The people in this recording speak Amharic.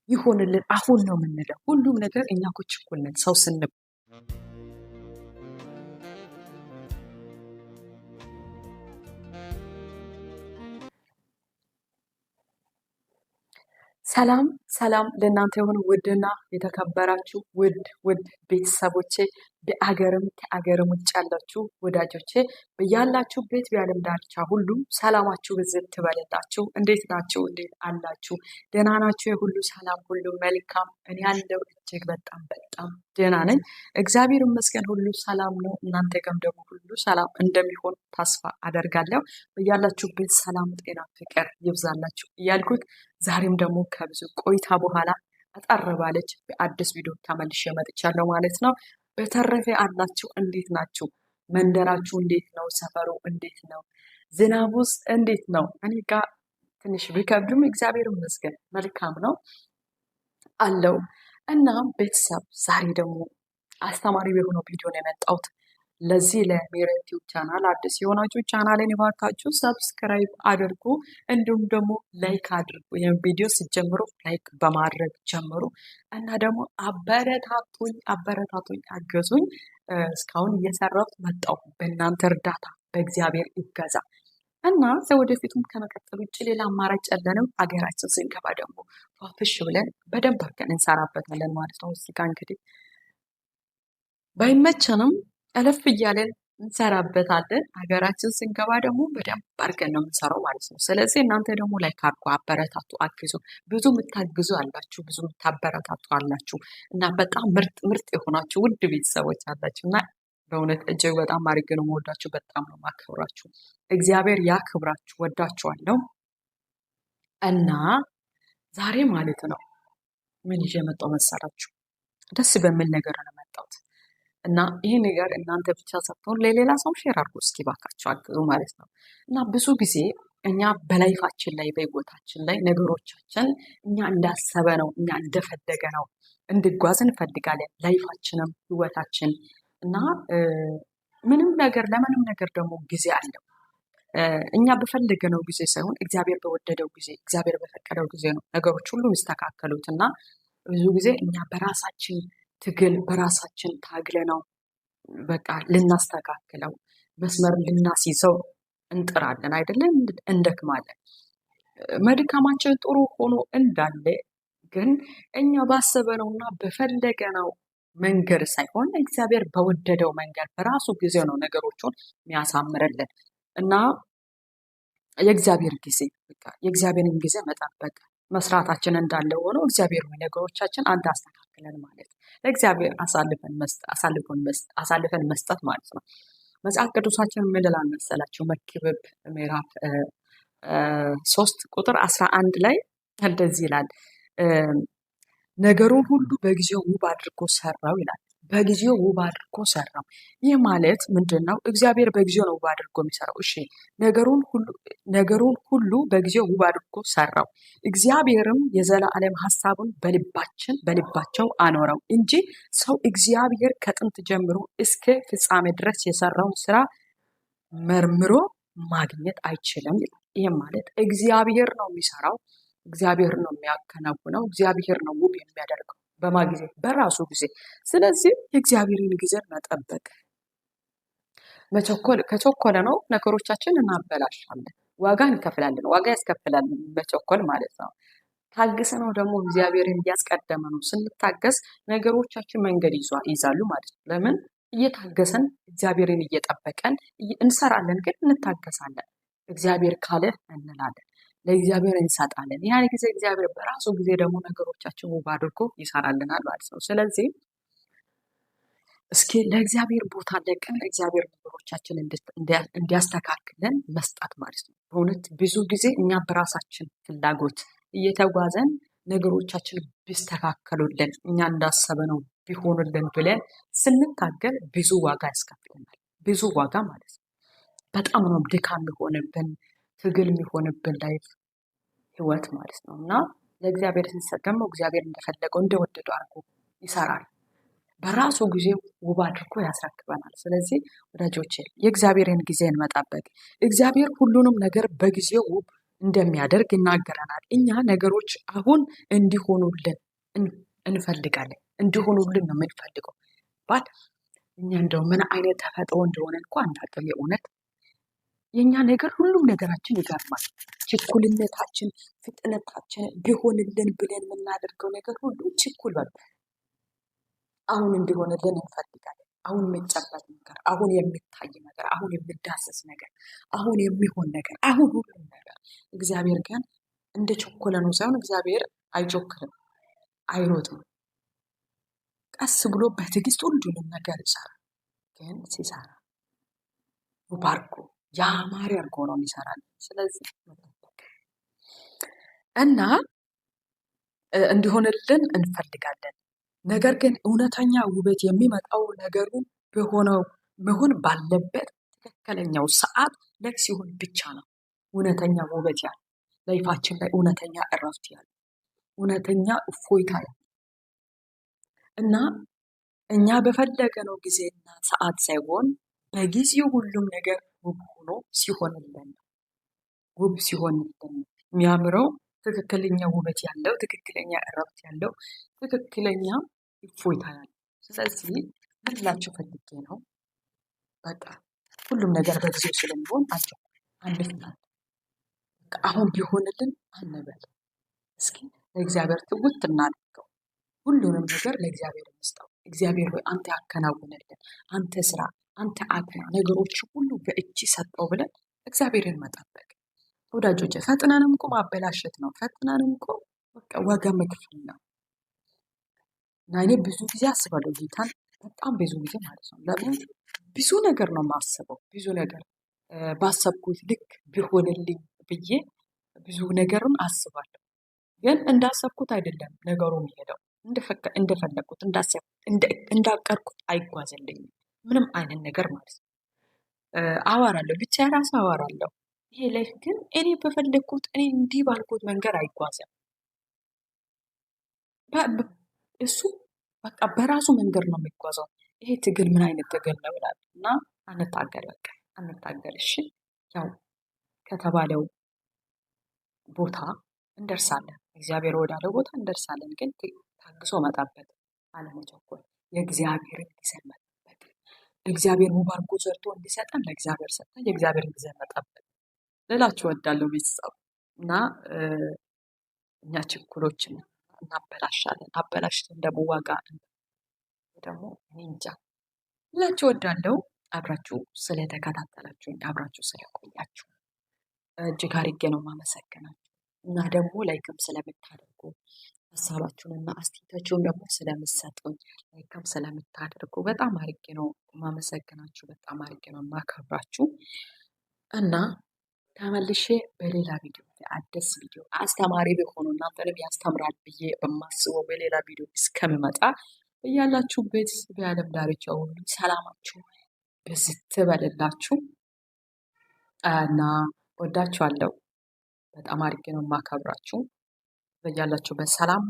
ይሆንልን አሁን ነው የምንለው። ሁሉም ነገር እኛ እኮ ችኩል ነን ሰው ስንብ ሰላም ሰላም ለእናንተ የሆኑ ውድና የተከበራችሁ ውድ ቤተሰቦቼ በአገርም ከአገርም ውጭ ያላችሁ ወዳጆቼ በያላችሁበት በዓለም ዳርቻ ሁሉም ሰላማችሁ ብዝት ትበልላችሁ። እንዴት ናችሁ? እንዴት አላችሁ? ደህና ናችሁ? የሁሉ ሰላም ሁሉ መልካም። እኔ ያለው እጅግ በጣም ደህና ነኝ። እግዚአብሔር ይመስገን ሁሉ ሰላም ነው። እናንተ ጋርም ደግሞ ሁሉ ሰላም እንደሚሆን ተስፋ አደርጋለሁ። በያላችሁበት ሰላም፣ ጤና፣ ፍቅር ይብዛላችሁ እያልኩት ዛሬም ደግሞ ከብዙ ቆይታ በኋላ አጠር ባለች በአዲስ ቪዲዮ ተመልሼ መጥቻለሁ ማለት ነው። በተረፈ አላችሁ እንዴት ናችሁ? መንደራችሁ እንዴት ነው? ሰፈሩ እንዴት ነው? ዝናቡስ እንዴት ነው? እኔ ጋር ትንሽ ቢከብድም እግዚአብሔር ይመስገን መልካም ነው አለው። እና ቤተሰብ ዛሬ ደግሞ አስተማሪ የሆነው ቪዲዮ ነው የመጣሁት። ለዚህ ለሜሮን ቲዩብ ቻናል አዲስ የሆናችሁ ቻናልን እባካችሁ ሰብስክራይብ አድርጉ፣ እንዲሁም ደግሞ ላይክ አድርጉ። ይህን ቪዲዮ ሲጀምሩ ላይክ በማድረግ ጀምሩ እና ደግሞ አበረታቱኝ፣ አገዙኝ። እስካሁን እየሰራሁት መጣሁ በእናንተ እርዳታ በእግዚአብሔር ይገዛ እና ወደፊቱም ከመቀጠል ውጭ ሌላ አማራጭ የለንም። ሀገራችን ስንገባ ደግሞ ፏፍሽ ብለን በደንብ አድርገን እንሰራበታለን ማለት ነው። እዚህ ጋር እንግዲህ ባይመቸንም እልፍ እያለን እንሰራበታለን። ሀገራችን ስንገባ ደግሞ በደንብ አድርገን ነው የምንሰራው ማለት ነው። ስለዚህ እናንተ ደግሞ ላይክ አድርጉ፣ አበረታቱ፣ አግዙ። ብዙ የምታግዙ አላችሁ፣ ብዙ የምታበረታቱ አላችሁ እና በጣም ምርጥ የሆናችሁ ውድ ቤተሰቦች አላችሁ እና በእውነት እጅግ በጣም አድርጌ ነው የምወዳችሁ፣ በጣም ነው የማከብራችሁ። እግዚአብሔር ያክብራችሁ፣ ወዳችኋለሁ። እና ዛሬ ማለት ነው ምን ይዤ መጣሁ መሰላችሁ? ደስ በሚል ነገር ነው የመጣሁት እና ይህ ነገር እናንተ ብቻ ሳትሆን ለሌላ ሰው ሼር አድርጉ እስኪ ባካችሁ፣ አግዙ ማለት ነው። እና ብዙ ጊዜ እኛ በላይፋችን ላይ በህይወታችን ላይ ነገሮቻችን እኛ እንዳሰበ ነው እኛ እንደፈለገ ነው እንድጓዝ እንፈልጋለን። ላይፋችንም ህይወታችን እና ምንም ነገር ለምንም ነገር ደግሞ ጊዜ አለው። እኛ በፈለገነው ጊዜ ሳይሆን እግዚአብሔር በወደደው ጊዜ፣ እግዚአብሔር በፈቀደው ጊዜ ነው ነገሮች ሁሉ የሚስተካከሉት። እና ብዙ ጊዜ እኛ በራሳችን ትግል በራሳችን ታግለ ነው በቃ ልናስተካክለው መስመር ልናስይዘው እንጥራለን አይደለም፣ እንደክማለን። መድካማችን ጥሩ ሆኖ እንዳለ ግን እኛ ባሰበነውና በፈለገነው መንገድ ሳይሆን እግዚአብሔር በወደደው መንገድ በራሱ ጊዜ ነው ነገሮችን የሚያሳምርልን እና የእግዚአብሔር ጊዜ የእግዚአብሔርን ጊዜ መጠበቅ መስራታችን እንዳለ ሆኖ እግዚአብሔር ወይ ነገሮቻችን አንድ አስተካክለን ማለት ለእግዚአብሔር አሳልፈን መስጠት ማለት ነው። መጽሐፍ ቅዱሳችን ምን ይላል መሰላችሁ? መክብብ ምዕራፍ 3 ቁጥር 11 ላይ እንደዚህ ይላል፣ ነገሩን ሁሉ በጊዜው ውብ አድርጎ ሰራው ይላል። በጊዜው ውብ አድርጎ ሰራው። ይህ ማለት ምንድነው? እግዚአብሔር በጊዜው ነው ውብ አድርጎ የሚሰራው። እሺ፣ ነገሩን ሁሉ በጊዜው ውብ አድርጎ ሰራው። እግዚአብሔርም የዘላለም ሐሳቡን በልባቸው አኖረው እንጂ ሰው እግዚአብሔር ከጥንት ጀምሮ እስከ ፍጻሜ ድረስ የሰራውን ስራ መርምሮ ማግኘት አይችልም ይላል። ይህም ማለት እግዚአብሔር ነው የሚሰራው፣ እግዚአብሔር ነው የሚያከናውነው፣ እግዚአብሔር ነው ውብ የሚያደርገው በማ ጊዜ በራሱ ጊዜ። ስለዚህ የእግዚአብሔርን ጊዜ መጠበቅ ከቸኮለ ነው ነገሮቻችን እናበላሻለን፣ ዋጋ እንከፍላለን፣ ዋጋ ያስከፍላል መቸኮል ማለት ነው። ታግሰ ነው ደግሞ እግዚአብሔርን እያስቀደመ ነው ስንታገስ ነገሮቻችን መንገድ ይዛሉ ማለት ነው። ለምን እየታገሰን እግዚአብሔርን እየጠበቀን እንሰራለን፣ ግን እንታገሳለን። እግዚአብሔር ካለ እንላለን፣ ለእግዚአብሔር እንሰጣለን። ያን ጊዜ እግዚአብሔር በራሱ ጊዜ ደግሞ ነገሮቻችን ውብ አድርጎ ይሰራልናል ማለት ነው። ስለዚህ እስኪ ለእግዚአብሔር ቦታ ለቀን እግዚአብሔር ነገሮቻችን እንዲያስተካክለን መስጠት ማለት ነው። በእውነት ብዙ ጊዜ እኛ በራሳችን ፍላጎት እየተጓዘን ነገሮቻችን ቢስተካከሉልን እኛ እንዳሰበነው ቢሆኑልን ብለን ስንታገል ብዙ ዋጋ ያስከፍለናል። ብዙ ዋጋ ማለት ነው። በጣም ነው ድካም የሚሆንብን፣ ትግል የሚሆንብን ላይፍ ህይወት ማለት ነው። እና ለእግዚአብሔር ስንሰጥ ደግሞ እግዚአብሔር እንደፈለገው እንደወደደው አድርጎ ይሰራል። በራሱ ጊዜ ውብ አድርጎ ያስረክበናል። ስለዚህ ወዳጆቼ የእግዚአብሔርን ጊዜን መጠበቅ፣ እግዚአብሔር ሁሉንም ነገር በጊዜው ውብ እንደሚያደርግ ይናገረናል። እኛ ነገሮች አሁን እንዲሆኑልን እንፈልጋለን። እንዲሆኑልን ነው የምንፈልገው። ባት እኛ እንደው ምን አይነት ተፈጥሮ እንደሆነ እንኳ አናውቅም። የእውነት የእኛ ነገር ሁሉም ነገራችን ይገርማል። ችኩልነታችን፣ ፍጥነታችን ቢሆንልን ብለን የምናደርገው ነገር ሁሉ ችኩል በቃ አሁን እንዲሆንልን እንፈልጋለን። አሁን የሚጨበጥ ነገር፣ አሁን የሚታይ ነገር፣ አሁን የሚዳሰስ ነገር፣ አሁን የሚሆን ነገር፣ አሁን ሁሉም ነገር። እግዚአብሔር ግን እንደ ቸኮለ ነው ሳይሆን እግዚአብሔር አይቸኩልም፣ አይሮጥም። ቀስ ብሎ በትዕግስት ሁሉንም ነገር ይሰራል። ግን ሲሰራ ባርኮ ያማረ አድርጎ ነው ይሰራል። ስለዚህ እና እንዲሆንልን እንፈልጋለን። ነገር ግን እውነተኛ ውበት የሚመጣው ነገሩ በሆነው መሆን ባለበት ትክክለኛው ሰዓት ልክ ሲሆን ብቻ ነው። እውነተኛ ውበት ያለ ላይፋችን ላይ እውነተኛ እረፍት ያለ እውነተኛ እፎይታ ያለ እና እኛ በፈለገነው ጊዜና ሰዓት ሳይሆን በጊዜው ሁሉም ነገር ውብ ሆኖ ሲሆንልን ውብ ሲሆንልን የሚያምረው ትክክለኛ ውበት ያለው ትክክለኛ እረፍት ያለው ትክክለኛ እፎይታ ያለው። ስለዚህ ምን ልላችሁ ፈልጌ ነው፣ በቃ ሁሉም ነገር በጊዜው ስለሚሆን አንፍናል። አሁን ቢሆንልን አንበል። እስኪ ለእግዚአብሔር ትውት እናድርገው። ሁሉንም ነገር ለእግዚአብሔር እንስጠው። እግዚአብሔር ሆይ አንተ ያከናውንልን፣ አንተ ስራ፣ አንተ አቅና፣ ነገሮች ሁሉ በእጅ ሰጠው ብለን እግዚአብሔርን መጠበቅ። ወዳጆች ፈጥነንም እኮ ማበላሸት ነው። ፈጥነንም እኮ በቃ ዋጋ መክፈል ነው። እና እኔ ብዙ ጊዜ አስባለሁ ጌታን፣ በጣም ብዙ ጊዜ ማለት ነው። ለምን ብዙ ነገር ነው የማስበው። ብዙ ነገር ባሰብኩት ልክ ቢሆንልኝ ብዬ ብዙ ነገርን አስባለሁ። ግን እንዳሰብኩት አይደለም ነገሩ የሚሄደው። እንደፈለግኩት እንዳቀርኩት አይጓዝልኝም ምንም አይነት ነገር ማለት ነው። አዋራለሁ ብቻ ራሱ አዋራለሁ። ይሄ ላይፍ ግን እኔ በፈለግኩት እኔ እንዲህ ባልኩት መንገድ አይጓዝም። እሱ በቃ በራሱ መንገድ ነው የሚጓዘው። ይሄ ትግል ምን አይነት ትግል ነው ይላል። እና አንታገል፣ በቃ አንታገል። እሺ ያው ከተባለው ቦታ እንደርሳለን። እግዚአብሔር ወዳለው ቦታ እንደርሳለን። ግን ታግሶ መጠበቅ፣ አለመቸኮል፣ የእግዚአብሔርን ጊዜ መጠበቅ። እግዚአብሔር ውብ አድርጎ ሰርቶ እንዲሰጠን ለእግዚአብሔር ሰጠን፣ የእግዚአብሔርን ጊዜ መጠበቅ ልላችሁ እወዳለሁ ቤተሰብ። እና እኛ ችኩሎችን እናበላሻለን። አበላሽተን ደግሞ ዋጋ ደግሞ እንጃ ልላችሁ እወዳለሁ። አብራችሁ ስለተከታተላችሁኝ፣ አብራችሁ ስለቆያችሁ እጅግ አድርጌ ነው የማመሰግናችሁ። እና ደግሞ ላይክም ስለምታደርጉ ሀሳባችሁንና አስተያየታችሁን ደግሞ ስለምትሰጡኝ ላይክም ስለምታደርጉ በጣም አድርጌ ነው የማመሰግናችሁ። በጣም አድርጌ ነው የማከብራችሁ። እና ተመልሼ በሌላ ቪዲዮ አዲስ ቪዲዮ አስተማሪ ቢሆኑ እናንተንም ያስተምራል ብዬ በማስበው በሌላ ቪዲዮ እስከምመጣ በያላችሁበት በዓለም ዳርቻ ሁሉ ሰላማችሁ ብዝት በልላችሁ እና ወዳችኋለሁ። በጣም አድርጌ ነው የማከብራችሁ። በያላችሁበት ሰላም